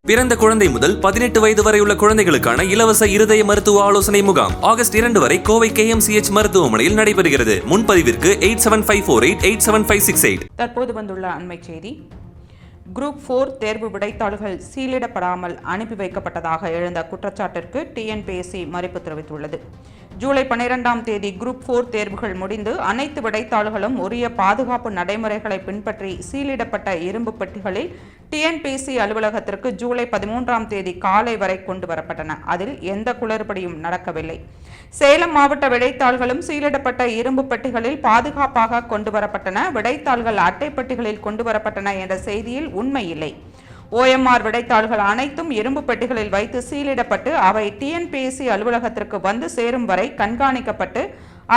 பிறந்த குழந்தை முதல் 18 வயது வரை உள்ள குழந்தைகளுக்கான இலவச இருதய மருத்துவ ஆலோசனை முகாம் ஆகஸ்ட் 2 வரை கோவை KMCH மருத்துவமனையில் நடைபெறுகிறது. முன்பதிவிற்கு 8754887568. தற்போது வந்துள்ள அண்மை செய்தி. குரூப் 4 தேர்வு விடைத்தாள்கள் சீலிடப்படாமல் அனுப்பி வைக்கப்பட்டதாக எழுந்த குற்றச்சாட்டிற்கு TNPSC மறுப்பு தெரிவித்துள்ளது. ஜூலை 12ஆம் தேதி குரூப் 4 தேர்வுகள் முடிந்து அனைத்து விடைத்தாள்களும் உரிய பாதுகாப்பு நடைமுறைகளை பின்பற்றி சீலிடப்பட்ட இரும்பு பெட்டிகளில் TNPSC அலுவலகத்திற்கு ஜூலை 13ஆம் தேதி காலை வரை கொண்டு வரப்பட்டன. அதில் எந்த குளறுபடியும் நடக்கவில்லை. சேலம் மாவட்ட விடைத்தாள்களும் சீலிடப்பட்ட இரும்பு பெட்டிகளில் பாதுகாப்பாக கொண்டு வரப்பட்டன. விடைத்தாள்கள் அட்டை பெட்டிகளில் கொண்டு வரப்பட்டன என்ற செய்தியில் உண்மை இல்லை. OMR விடைத்தாள்கள் அனைத்தும் இரும்பு பெட்டிகளில் வைத்து சீலிடப்பட்டு அவை TNPSC அலுவலகத்திற்கு வந்து சேரும் வரை கண்காணிக்கப்பட்டு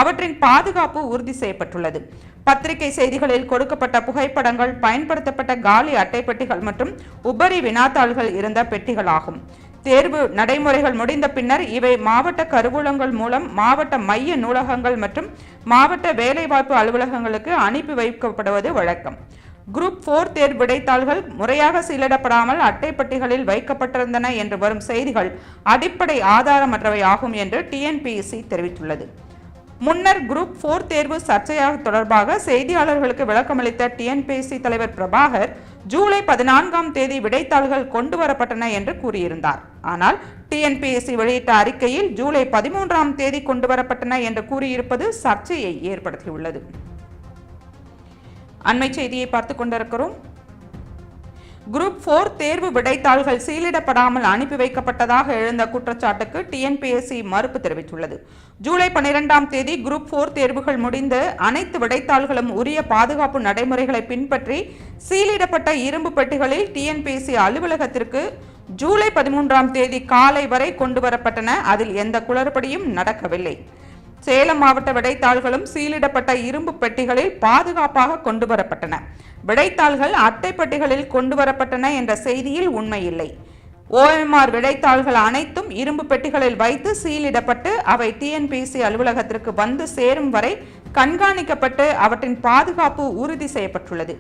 அவற்றின் பாதுகாப்பு உறுதி செய்யப்பட்டுள்ளது. பத்திரிகை செய்திகளில் கொடுக்கப்பட்ட புகைப்படங்கள் பயன்படுத்தப்பட்ட காலி அட்டை பெட்டிகள் மற்றும் உபரி வினாத்தாள்கள் இருந்த பெட்டிகளாகும். தேர்வு நடைமுறைகள் முடிந்த பின்னர் இவை மாவட்ட கருவூலங்கள் மூலம் மாவட்ட மைய நூலகங்கள் மற்றும் மாவட்ட வேலைவாய்ப்பு அலுவலகங்களுக்கு அனுப்பி வைக்கப்படுவது வழக்கம். குரூப் 4 தேர்வு விடைத்தாள்கள் முறையாக சீலிடப்படாமல் அட்டை பெட்டிகளில் வைக்கப்பட்டிருந்தன என்று வரும் செய்திகள் அடிப்படை ஆதாரமற்றவை ஆகும் என்று TNPSC தெரிவித்துள்ளது. முன்னர் குரூப் 4 தேர்வு சர்ச்சையாக தொடர்பாக செய்தியாளர்களுக்கு விளக்கமளித்த TNPSC தலைவர் பிரபாகர் ஜூலை 14ஆம் தேதி விடைத்தாள்கள் கொண்டு வரப்பட்டன என்று கூறியிருந்தார். ஆனால் TNPSC வெளியிட்ட அறிக்கையில் ஜூலை 13ஆம் தேதி கொண்டு வரப்பட்டன என்று கூறியிருப்பது சர்ச்சையை ஏற்படுத்தியுள்ளது. அண்மை செய்தியை பார்த்து கொண்டிருக்கிறோம். குரூப் 4 தேர்வு விடைத்தாள்கள் சீலிடப்படாமல் அனுப்பி வைக்கப்பட்டதாக எழுந்த குற்றச்சாட்டுக்கு TNPSC மறுப்பு தெரிவித்துள்ளது. ஜூலை 12ஆம் தேதி குரூப் 4 தேர்வுகள் முடிந்து அனைத்து விடைத்தாள்களும் உரிய பாதுகாப்பு நடைமுறைகளை பின்பற்றி சீலிடப்பட்ட இரும்பு பெட்டிகளில் TNPSC அலுவலகத்திற்கு ஜூலை 13ஆம் தேதி காலை வரை கொண்டு வரப்பட்டன. அதில் எந்த குளறுபடியும் நடக்கவில்லை. சேலம் மாவட்ட விடைத்தாள்களும் சீலிடப்பட்ட இரும்பு பெட்டிகளில் பாதுகாப்பாக கொண்டு வரப்பட்டன. விடைத்தாள்கள் அட்டை பெட்டிகளில் கொண்டு வரப்பட்டன என்ற செய்தியில் உண்மை இல்லை. OMR விடைத்தாள்கள் அனைத்தும் இரும்பு பெட்டிகளில் வைத்து சீலிடப்பட்டு அவை TNPSC அலுவலகத்திற்கு வந்து சேரும் வரை கண்காணிக்கப்பட்டு அவற்றின் பாதுகாப்பு உறுதி செய்யப்பட்டுள்ளது.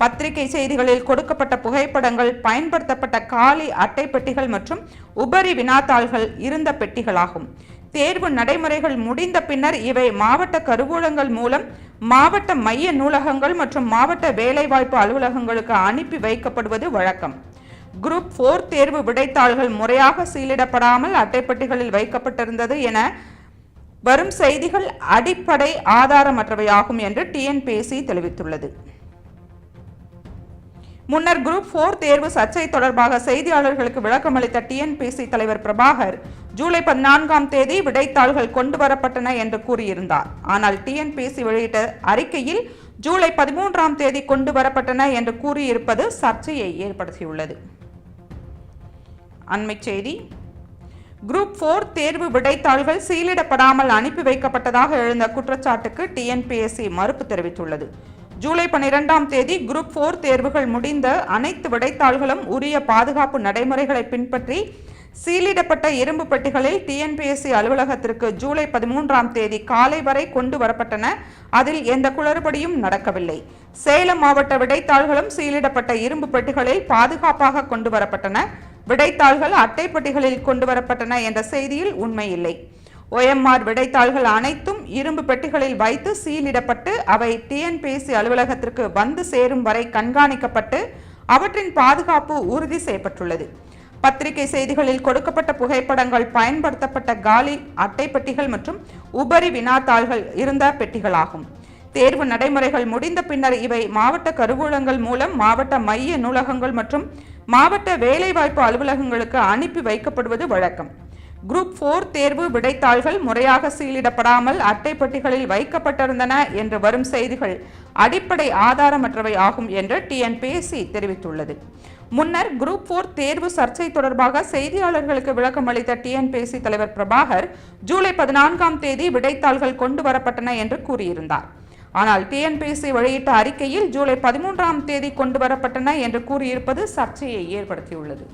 பத்திரிகை செய்திகளில் கொடுக்கப்பட்ட புகைப்படங்கள் பயன்படுத்தப்பட்ட காலி அட்டை பெட்டிகள் மற்றும் உபரி வினாத்தாள்கள் இருந்த பெட்டிகளாகும். தேர்வு நடைமுறைகள் முடிந்த பின்னர் இவை மாவட்ட கருவூலங்கள் மூலம் மாவட்ட மைய நூலகங்கள் மற்றும் மாவட்ட வேலைவாய்ப்பு அலுவலகங்களுக்கு அனுப்பி வைக்கப்படுவது வழக்கம். குரூப் 4 தேர்வு விடைத்தாள்கள் முறையாக சீலிடப்படாமல் அட்டைப்பெட்டிகளில் வைக்கப்பட்டிருந்தது என வரும் செய்திகள் அடிப்படை ஆதாரமற்றவையாகும் என்று TNPSC தெரிவித்துள்ளது. முன்னர் குரூப் 4 தேர்வு சர்ச்சை தொடர்பாக செய்தியாளர்களுக்கு விளக்கமளித்த TNPSC தலைவர் பிரபாகர் ஜூலை 14ஆம் தேதி விடைத்தாள்கள் கொண்டு வரப்பட்டன என்று கூறியிருந்தார். ஆனால் TNPSC வெளியிட்ட அறிக்கையில் ஜூலை 13ஆம் தேதி கொண்டு வரப்பட்டன என்று கூறியிருப்பது சர்ச்சையை ஏற்படுத்தியுள்ளது. அண்மை செய்தி. குரூப் 4 தேர்வு விடைத்தாள்கள் சீலிடப்படாமல் அனுப்பி வைக்கப்பட்டதாக எழுந்த குற்றச்சாட்டுக்கு TNPSC மறுப்பு தெரிவித்துள்ளது. ஜூலை 12ஆம் தேதி குரூப் 4 தேர்வுகள் முடிந்த அனைத்து விடைத்தாள்களும் உரிய பாதுகாப்பு நடைமுறைகளை பின்பற்றி சீலிடப்பட்ட இரும்பு பெட்டிகளில் TNPSC அலுவலகத்திற்கு ஜூலை 13ஆம் தேதி காலை வரை கொண்டு வரப்பட்டன. அதில் எந்த குளறுபடியும் நடக்கவில்லை. சேலம் மாவட்ட விடைத்தாள்களும் சீலிடப்பட்ட இரும்பு பெட்டிகளில் பாதுகாப்பாக கொண்டு வரப்பட்டன. விடைத்தாள்கள் அட்டை பெட்டிகளில் கொண்டு வரப்பட்டன என்ற செய்தியில் உண்மை இல்லை. OMR விடைத்தாள்கள் அனைத்தும் இரும்பு பெட்டிகளில் வைத்து சீலிடப்பட்டு அவை TNPSC அலுவலகத்திற்கு வந்து சேரும் வரை கண்காணிக்கப்பட்டு அவற்றின் பாதுகாப்பு உறுதி செய்யப்பட்டுள்ளது. பத்திரிகை செய்திகளில் கொடுக்கப்பட்ட புகைப்படங்கள் பயன்படுத்தப்பட்ட காலி அட்டை பெட்டிகள் மற்றும் உபரி வினாத்தாள்கள் இருந்த பெட்டிகளாகும். தேர்வு நடைமுறைகள் முடிந்த பின்னர் இவை மாவட்ட கருவூலங்கள் மூலம் மாவட்ட மைய நூலகங்கள் மற்றும் மாவட்ட வேலைவாய்ப்பு அலுவலகங்களுக்கு அனுப்பி வைக்கப்படுவது வழக்கம். குரூப் 4 தேர்வு விடைத்தாள்கள் முறையாக சீலிடப்படாமல் அட்டை பெட்டிகளில் வைக்கப்பட்டிருந்தன என்று வரும் செய்திகள் அடிப்படை ஆதாரமற்றவை ஆகும் என்று TNPSC தெரிவித்துள்ளது. முன்னர் குரூப் 4 தேர்வு சர்ச்சை தொடர்பாக செய்தியாளர்களுக்கு விளக்கமளித்த TNPSC தலைவர் பிரபாகர் ஜூலை 14ஆம் தேதி விடைத்தாள்கள் கொண்டு வரப்பட்டன என்று கூறியிருந்தார். ஆனால் TNPSC வெளியிட்ட அறிக்கையில் ஜூலை 13ஆம் தேதி கொண்டு வரப்பட்டன என்று கூறியிருப்பது சர்ச்சையை ஏற்படுத்தியுள்ளது.